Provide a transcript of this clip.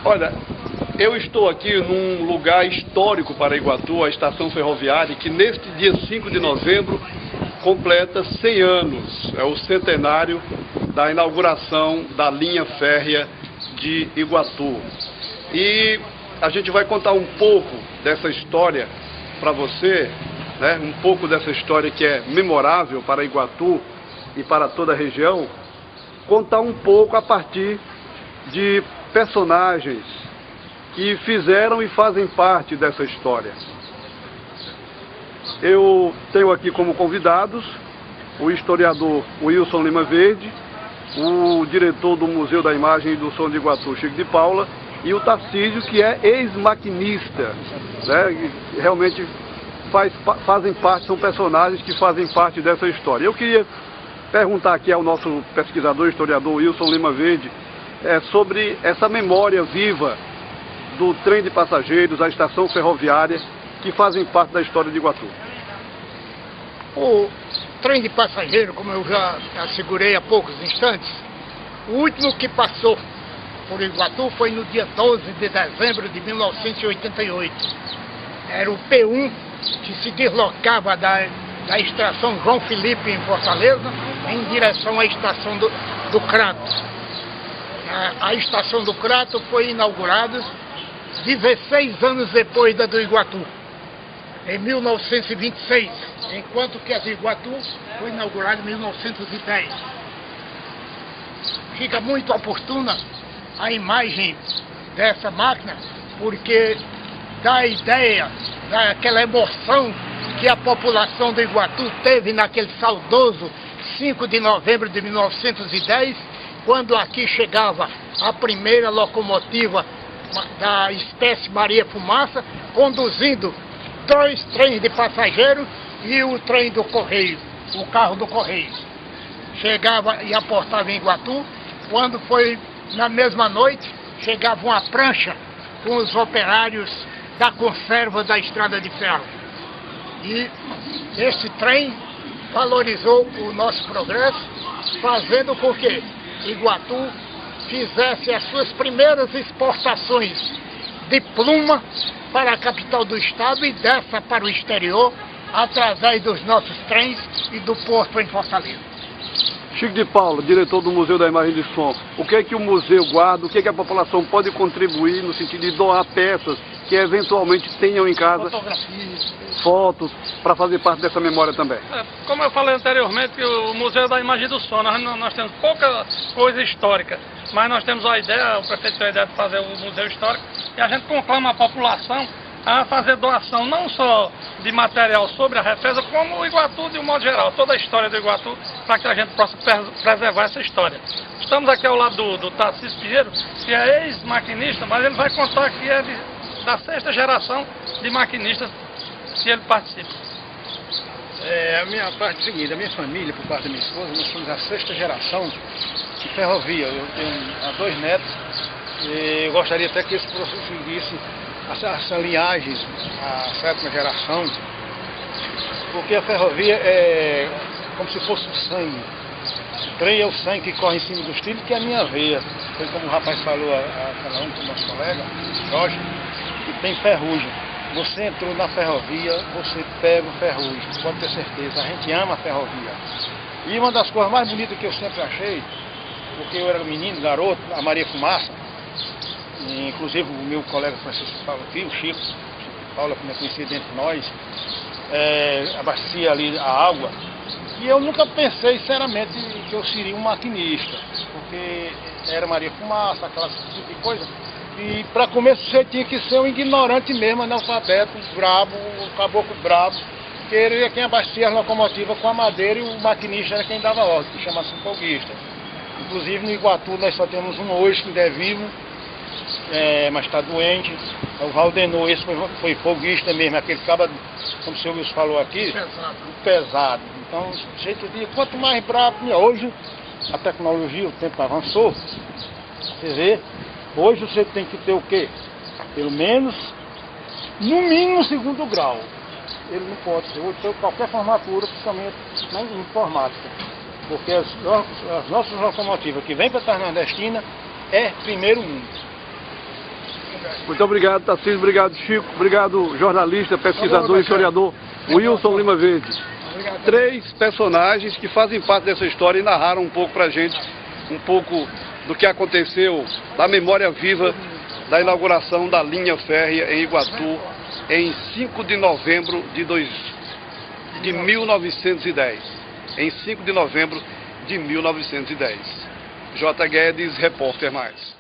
Olha, eu estou aqui num lugar histórico para Iguatu, a estação ferroviária, que neste dia 5 de novembro completa 100 anos. É o centenário da inauguração da linha férrea de Iguatu. E a gente vai contar um pouco dessa história para você, né? Um pouco dessa história que é memorável para Iguatu e para toda a região, contar um pouco a partir de personagens que fizeram e fazem parte dessa história. Eu tenho aqui como convidados o historiador Wilson Lima Verde, o diretor do Museu da Imagem e do Som de Iguatu, Chico de Paula, e o Tarcísio, que é ex-maquinista, né? Realmente fazem parte, são personagens que fazem parte dessa história. Eu queria perguntar aqui ao nosso pesquisador, historiador Wilson Lima Verde, sobre essa memória viva do trem de passageiros, a estação ferroviária, que fazem parte da história de Iguatu. O trem de passageiro, como eu já assegurei há poucos instantes, o último que passou por Iguatu foi no dia 12 de dezembro de 1988. Era o P1 que se deslocava da estação João Felipe em Fortaleza em direção à estação do Crato. A estação do Crato foi inaugurada 16 anos depois da do Iguatu, em 1926, enquanto que a do Iguatu foi inaugurada em 1910. Fica muito oportuna a imagem dessa máquina, porque dá a ideia daquela emoção que a população do Iguatu teve naquele saudoso 5 de novembro de 1910, quando aqui chegava a primeira locomotiva da espécie Maria Fumaça, conduzindo 2 trens de passageiros e o trem do Correio, o carro do Correio. Chegava e aportava em Iguatu. Quando foi na mesma noite, chegava uma prancha com os operários da conserva da estrada de ferro. E esse trem valorizou o nosso progresso, fazendo com que Iguatu fizesse as suas primeiras exportações de pluma para a capital do estado e dessa para o exterior, através dos nossos trens e do porto em Fortaleza. Chico de Paula, diretor do Museu da Imagem e do Som, o que é que o museu guarda, o que é que a população pode contribuir no sentido de doar peças que eventualmente tenham em casa, fotos, para fazer parte dessa memória também? Como eu falei anteriormente, o Museu da Imagem e do Som, nós temos pouca coisa histórica, mas nós temos a ideia, o prefeito tem a ideia de fazer o museu histórico, e a gente conclama a população a fazer doação não só de material sobre a represa, como o Iguatu de um modo geral, toda a história do Iguatu, para que a gente possa preservar essa história. Estamos aqui ao lado do Tarcísio Pinheiro, que é ex-maquinista, mas ele vai contar que é da 6ª geração de maquinistas que ele participa. A minha parte é a seguinte, a minha família, por parte da minha esposa, nós somos a 6ª geração de ferrovia. Eu tenho 2 netos e eu gostaria até que eles prosseguissem essa linhagem, a 7ª geração, porque a ferrovia é como se fosse o sangue. O trem é o sangue que corre em cima dos trilhos, que é a minha veia. Foi como o rapaz falou, aquela um com o nosso colega, Jorge, que tem ferrugem. Você entrou na ferrovia, você pega o ferrugem, pode ter certeza. A gente ama a ferrovia. E uma das coisas mais bonitas que eu sempre achei, porque eu era menino, garoto, a Maria Fumaça, inclusive o meu colega Francisco Paulo aqui, o Chico Paulo, que me conhecia dentro de nós, abastecia ali a água. E eu nunca pensei, sinceramente, que eu seria um maquinista, porque era Maria Fumaça, aquela tipo de coisa. E para começo você tinha que ser um ignorante mesmo, analfabeto, brabo, um caboclo brabo, que ele era quem abastecia as locomotivas com a madeira e o maquinista era quem dava ordem, que chama-se folguista. Inclusive no Iguatu nós só temos um hoje que ainda é vivo, mas está doente, é o Valdenor. Esse foi folguista mesmo, aquele caba, como o senhor Wilson falou aqui, pesado. Então, jeito de quanto mais bravo, hoje a tecnologia, o tempo avançou, você vê, hoje você tem que ter o quê? Pelo menos, no mínimo, 2º grau. Ele não pode ser, hoje tem qualquer formatura, principalmente na informática, porque as nossas locomotivas que vêm para a Transnordestina é primeiro mundo. Muito obrigado, Tarcísio. Obrigado, Chico. Obrigado, jornalista, pesquisador e historiador Wilson Lima Verde. 3 personagens que fazem parte dessa história e narraram um pouco pra gente, um pouco do que aconteceu, da memória viva da inauguração da linha férrea em Iguatu em 5 de novembro de 1910. Em 5 de novembro de 1910. J. Guedes, repórter mais.